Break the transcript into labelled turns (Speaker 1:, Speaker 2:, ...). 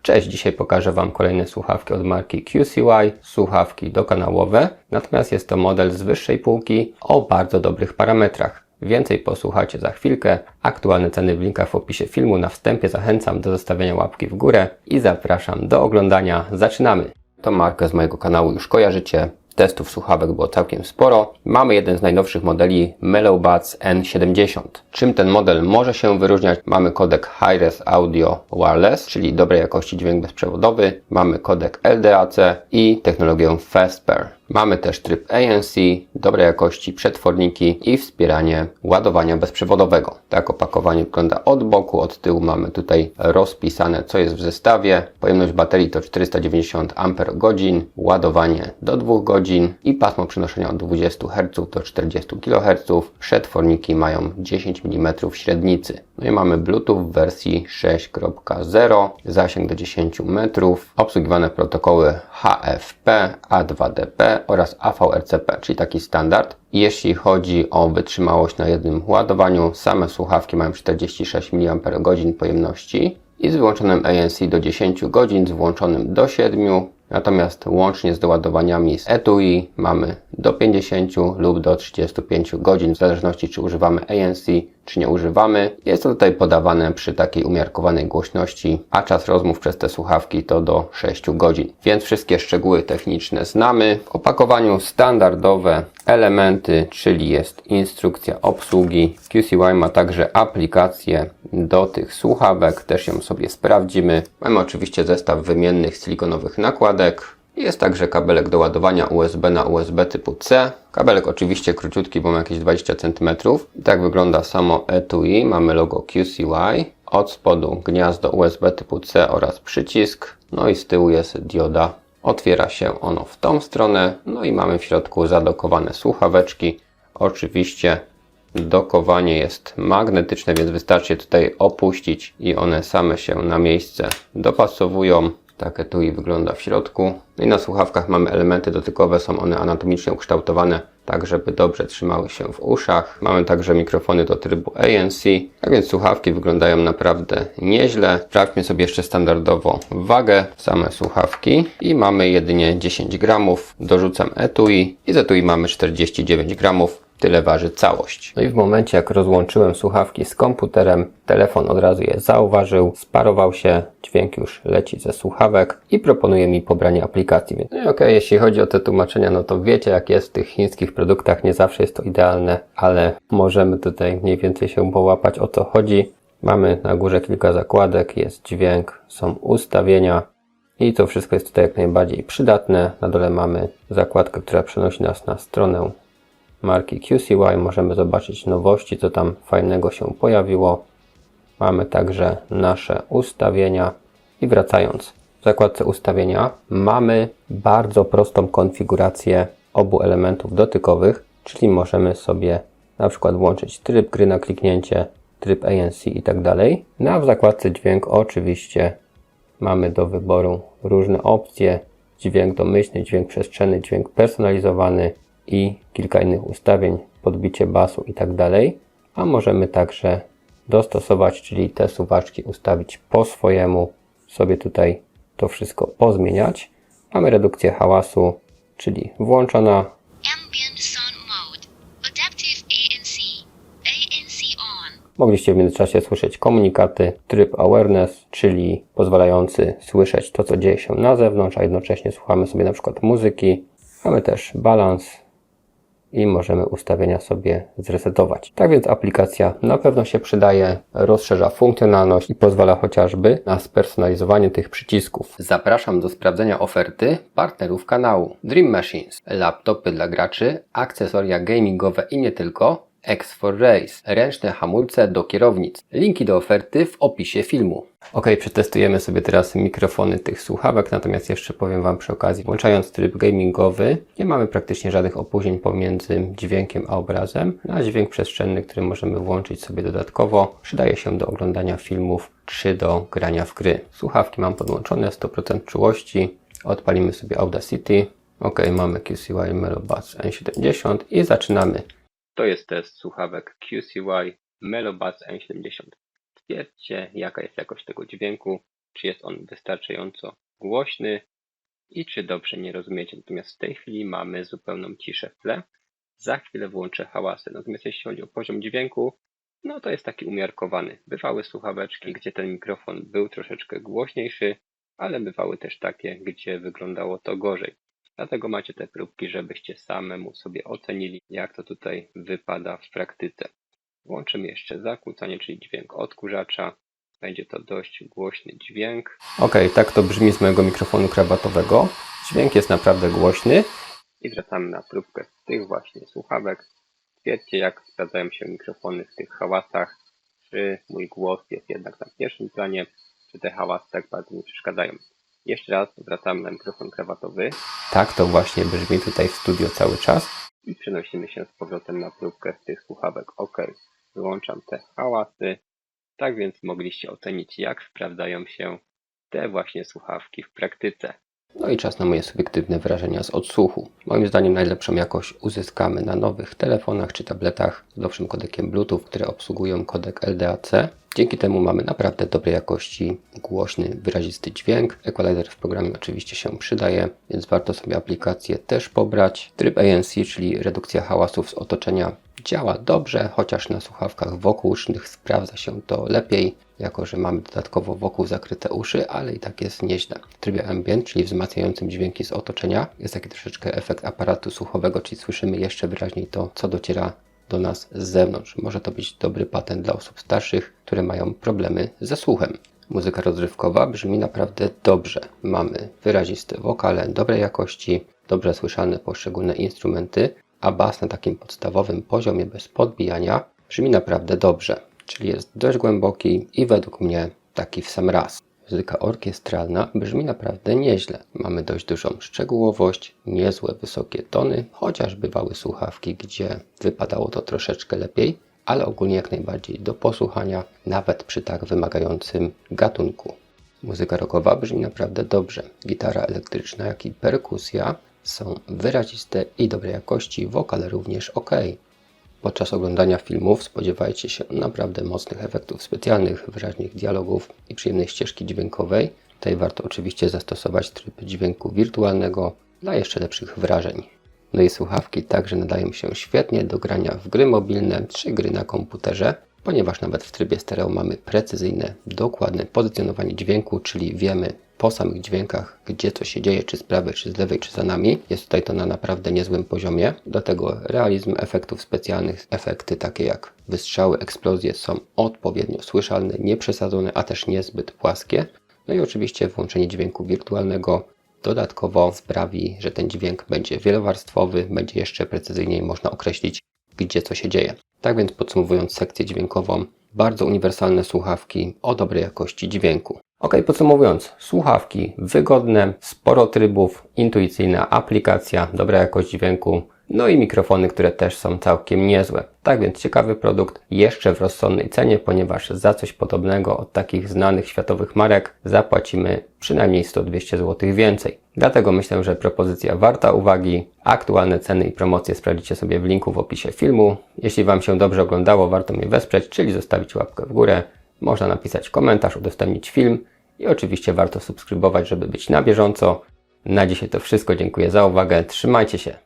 Speaker 1: Cześć, dzisiaj pokażę Wam kolejne słuchawki od marki QCY, słuchawki dokanałowe, natomiast jest to model z wyższej półki o bardzo dobrych parametrach. Więcej posłuchacie za chwilkę. Aktualne ceny w linkach w opisie filmu. Na wstępie zachęcam do zostawienia łapki w górę i zapraszam do oglądania. Zaczynamy! Tą markę z mojego kanału już kojarzycie. Testów słuchawek było całkiem sporo. Mamy jeden z najnowszych modeli Mellow Buds N70. Czym ten model może się wyróżniać? Mamy kodek Hi-Res Audio Wireless, czyli dobrej jakości dźwięk bezprzewodowy. Mamy kodek LDAC i technologię FastPair. Mamy też tryb ANC, dobrej jakości przetworniki i wspieranie ładowania bezprzewodowego. Tak opakowanie wygląda od boku, od tyłu mamy tutaj rozpisane, co jest w zestawie. Pojemność baterii to 490 Ah, ładowanie do 2 godzin i pasmo przenoszenia od 20 Hz do 40 kHz. Przetworniki mają 10 mm średnicy. No i mamy Bluetooth w wersji 6.0, zasięg do 10 metrów, obsługiwane protokoły HFP, A2DP oraz AVRCP, czyli taki standard. Jeśli chodzi o wytrzymałość na jednym ładowaniu, same słuchawki mają 46 mAh pojemności i z wyłączonym ANC do 10 godzin, z włączonym do 7. Natomiast łącznie z doładowaniami z etui mamy do 50 lub do 35 godzin, w zależności czy używamy ANC, czy nie używamy. Jest to tutaj podawane przy takiej umiarkowanej głośności, a czas rozmów przez te słuchawki to do 6 godzin. Więc wszystkie szczegóły techniczne znamy. W opakowaniu standardowe elementy, czyli jest instrukcja obsługi. QCY ma także aplikację do tych słuchawek, też ją sobie sprawdzimy. Mamy oczywiście zestaw wymiennych silikonowych nakładek. Jest także kabelek do ładowania USB na USB typu C. Kabelek oczywiście króciutki, bo ma jakieś 20 cm. I tak wygląda samo etui. Mamy logo QCY. Od spodu gniazdo USB typu C oraz przycisk. No i z tyłu jest dioda. Otwiera się ono w tą stronę. No i mamy w środku zadokowane słuchaweczki. Oczywiście dokowanie jest magnetyczne, więc wystarczy je tutaj opuścić i one same się na miejsce dopasowują. Tak etui wygląda w środku. No i na słuchawkach mamy elementy dotykowe, są one anatomicznie ukształtowane, tak żeby dobrze trzymały się w uszach. Mamy także mikrofony do trybu ANC, tak więc słuchawki wyglądają naprawdę nieźle. Sprawdźmy sobie jeszcze standardowo wagę same słuchawki i mamy jedynie 10 gramów. Dorzucam etui i z etui mamy 49 gramów. Tyle waży całość. No i w momencie jak rozłączyłem słuchawki z komputerem, telefon od razu je zauważył, sparował się, dźwięk już leci ze słuchawek i proponuje mi pobranie aplikacji. No i okej, jeśli chodzi o te tłumaczenia, no to wiecie jak jest w tych chińskich produktach, nie zawsze jest to idealne, ale możemy tutaj mniej więcej się połapać, o co chodzi. Mamy na górze kilka zakładek, jest dźwięk, są ustawienia i to wszystko jest tutaj jak najbardziej przydatne. Na dole mamy zakładkę, która przenosi nas na stronę marki QCY. Możemy zobaczyć nowości, co tam fajnego się pojawiło. Mamy także nasze ustawienia i wracając w zakładce ustawienia mamy bardzo prostą konfigurację obu elementów dotykowych, czyli możemy sobie na przykład włączyć tryb gry na kliknięcie, tryb ANC i tak dalej. No a w zakładce dźwięk oczywiście mamy do wyboru różne opcje, dźwięk domyślny, dźwięk przestrzenny, dźwięk personalizowany i kilka innych ustawień, podbicie basu i tak dalej. A możemy także dostosować, czyli te suwaczki ustawić po swojemu, sobie tutaj to wszystko pozmieniać. Mamy redukcję hałasu, czyli włączona.
Speaker 2: Ambient sound mode. Adaptive ANC. ANC on.
Speaker 1: Mogliście w międzyczasie słyszeć komunikaty, tryb awareness, czyli pozwalający słyszeć to, co dzieje się na zewnątrz, a jednocześnie słuchamy sobie na przykład muzyki. Mamy też balans i możemy ustawienia sobie zresetować. Tak więc aplikacja na pewno się przydaje, rozszerza funkcjonalność i pozwala chociażby na spersonalizowanie tych przycisków. Zapraszam do sprawdzenia oferty partnerów kanału. Dream Machines, laptopy dla graczy, akcesoria gamingowe i nie tylko, X4 Race, ręczne hamulce do kierownic. Linki do oferty w opisie filmu. Ok, przetestujemy sobie teraz mikrofony tych słuchawek, natomiast jeszcze powiem Wam przy okazji, włączając tryb gamingowy, nie mamy praktycznie żadnych opóźnień pomiędzy dźwiękiem a obrazem, a dźwięk przestrzenny, który możemy włączyć sobie dodatkowo, przydaje się do oglądania filmów czy do grania w gry. Słuchawki mam podłączone, 100% czułości, odpalimy sobie Audacity. Ok, mamy QCY Mellow Buds N70 i zaczynamy. To jest test słuchawek QCY Mellow Buds N70. Stwierdźcie, jaka jest jakość tego dźwięku. czy jest on wystarczająco głośny i czy dobrze mnie rozumiecie. Natomiast w tej chwili mamy zupełną ciszę w tle. Za chwilę włączę hałasy. Natomiast jeśli chodzi o poziom dźwięku, no to jest taki umiarkowany. Bywały słuchaweczki, gdzie ten mikrofon był troszeczkę głośniejszy, ale bywały też takie, gdzie wyglądało to gorzej. Dlatego macie te próbki, żebyście samemu sobie ocenili, jak to tutaj wypada w praktyce. Włączymy jeszcze zakłócanie, czyli dźwięk odkurzacza. Będzie to dość głośny dźwięk. Ok, tak to brzmi z mojego mikrofonu krabatowego. Dźwięk jest naprawdę głośny. I wracamy na próbkę z tych właśnie słuchawek. Stwierdźcie, jak sprawdzają się mikrofony w tych hałasach. Czy mój głos jest jednak na pierwszym planie, czy te hałasy tak bardzo nie przeszkadzają. Jeszcze raz wracamy na mikrofon krawatowy. Tak to właśnie brzmi tutaj w studio cały czas. I przenosimy się z powrotem na próbkę z tych słuchawek. Ok, wyłączam te hałasy. Tak więc mogliście ocenić, jak sprawdzają się te właśnie słuchawki w praktyce. No i czas na moje subiektywne wrażenia z odsłuchu. Moim zdaniem najlepszą jakość uzyskamy na nowych telefonach czy tabletach z nowszym kodekiem Bluetooth, które obsługują kodek LDAC. Dzięki temu mamy naprawdę dobrej jakości głośny, wyrazisty dźwięk. Equalizer w programie oczywiście się przydaje, więc warto sobie aplikację też pobrać. Tryb ANC, czyli redukcja hałasów z otoczenia, działa dobrze, chociaż na słuchawkach wokółusznych sprawdza się to lepiej, jako że mamy dodatkowo wokół zakryte uszy, ale i tak jest nieźle. W trybie ambient, czyli wzmacniającym dźwięki z otoczenia, jest taki troszeczkę efekt aparatu słuchowego, czyli słyszymy jeszcze wyraźniej to, co dociera do nas z zewnątrz. Może to być dobry patent dla osób starszych, które mają problemy ze słuchem. Muzyka rozrywkowa brzmi naprawdę dobrze. Mamy wyraziste wokale, dobrej jakości, dobrze słyszalne poszczególne instrumenty, a bas na takim podstawowym poziomie bez podbijania brzmi naprawdę dobrze, czyli jest dość głęboki i według mnie taki w sam raz. Muzyka orkiestralna brzmi naprawdę nieźle. Mamy dość dużą szczegółowość, niezłe wysokie tony, chociaż bywały słuchawki, gdzie wypadało to troszeczkę lepiej, ale ogólnie jak najbardziej do posłuchania, nawet przy tak wymagającym gatunku. Muzyka rockowa brzmi naprawdę dobrze. Gitara elektryczna, jak i perkusja są wyraziste i dobrej jakości, wokal również ok. Podczas oglądania filmów spodziewajcie się naprawdę mocnych efektów specjalnych, wyraźnych dialogów i przyjemnej ścieżki dźwiękowej. Tutaj warto oczywiście zastosować tryb dźwięku wirtualnego dla jeszcze lepszych wrażeń. No i słuchawki także nadają się świetnie do grania w gry mobilne czy gry na komputerze, ponieważ nawet w trybie stereo mamy precyzyjne, dokładne pozycjonowanie dźwięku, czyli wiemy po samych dźwiękach, gdzie co się dzieje, czy z prawej, czy z lewej, czy za nami. Jest tutaj to na naprawdę niezłym poziomie. Do tego realizm efektów specjalnych, efekty takie jak wystrzały, eksplozje są odpowiednio słyszalne, nieprzesadzone, a też niezbyt płaskie. No i oczywiście włączenie dźwięku wirtualnego dodatkowo sprawi, że ten dźwięk będzie wielowarstwowy, będzie jeszcze precyzyjniej można określić, gdzie co się dzieje. Tak więc podsumowując sekcję dźwiękową, bardzo uniwersalne słuchawki o dobrej jakości dźwięku. Ok, podsumowując, słuchawki wygodne, sporo trybów, intuicyjna aplikacja, dobra jakość dźwięku, no i mikrofony, które też są całkiem niezłe. Tak więc ciekawy produkt, jeszcze w rozsądnej cenie, ponieważ za coś podobnego od takich znanych światowych marek zapłacimy przynajmniej 100-200 zł więcej. Dlatego myślę, że propozycja warta uwagi. Aktualne ceny i promocje sprawdzicie sobie w linku w opisie filmu. Jeśli Wam się dobrze oglądało, warto mnie wesprzeć, czyli zostawić łapkę w górę. Można napisać komentarz, udostępnić film i oczywiście warto subskrybować, żeby być na bieżąco. Na dzisiaj to wszystko. Dziękuję za uwagę. Trzymajcie się.